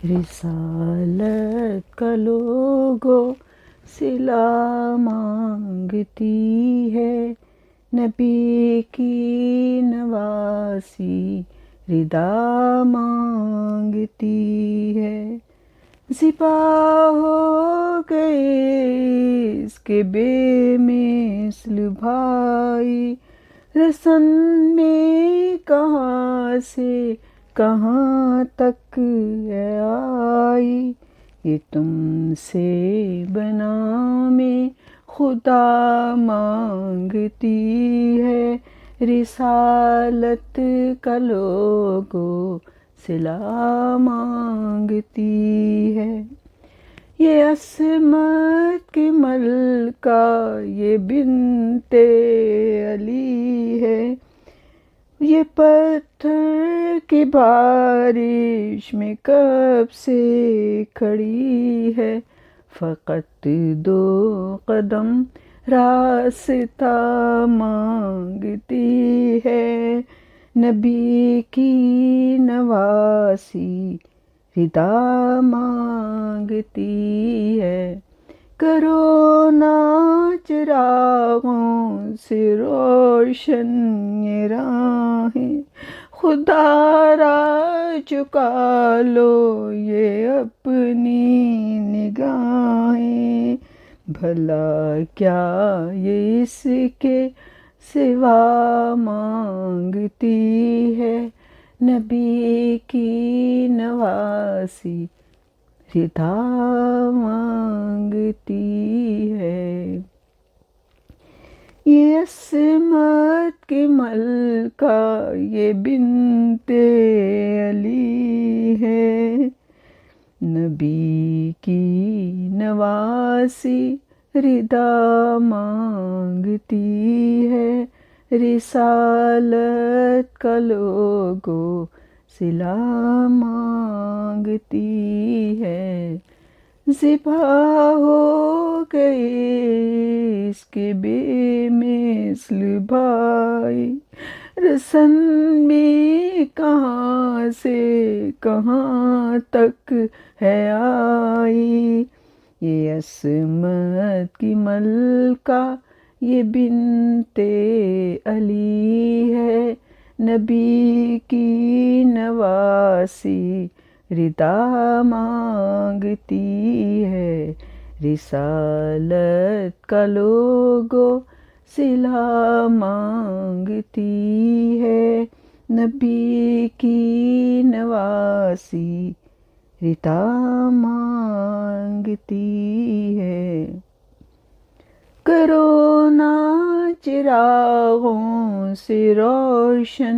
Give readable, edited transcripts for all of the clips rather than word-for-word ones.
رسالت کا لوگو صلہ مانگتی ہے، نبی کی نواسی ردا مانگتی ہے۔ ذبح ہو گئے اس کے بے مثل بھائی، رسن میں کہاں سے کہاں تک ہے آئی، یہ تم سے بنا میں خدا مانگتی ہے، رسالت کا لوگو صلہ مانگتی ہے۔ یہ عصمت کی ملکہ یہ بنت علی ہے، یہ پتھر کی بارش میں کب سے کھڑی ہے، فقط دو قدم راستہ مانگتی ہے، نبی کی نواسی ردا مانگتی ہے۔ کرو نا چراغوں سے روشن یہ راہیں، خدا را چکا لو یہ اپنی نگاہیں، بھلا کیا یہ اس کے سوا مانگتی ہے، نبی کی نواسی ردا مانگتی ہے۔ یہ عصمت کی ملکہ یہ بنت علی ہے، نبی کی نواسی ردا مانگتی ہے، رسالت کا لوگو صلہ مانگتی ہے۔ ذبح ہو گئے اس کے بے مثل بھائی، رسن میں کہاں سے کہاں تک ہے آئی، یہ عصمت کی ملکہ یہ بنت علی ہے، نبی کی نواسی ردا مانگتی ہے، رسالت کا لوگو صلہ مانگتی ہے، نبی کی نواسی ردا مانگتی ہے۔ کرو نا چراغوں سے روشن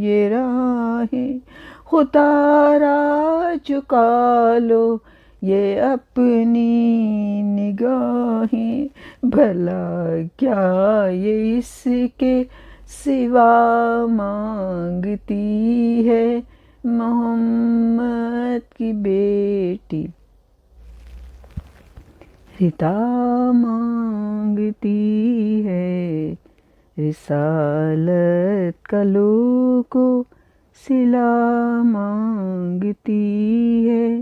یہ راہیں، خدا را چکا لو یہ اپنی نگاہیں، بھلا کیا یہ اس کے سوا مانگتی ہے، محمد کی بیٹی ردا مانگتی ہے، رسالت کا لوگو صلہ مانگتی ہے،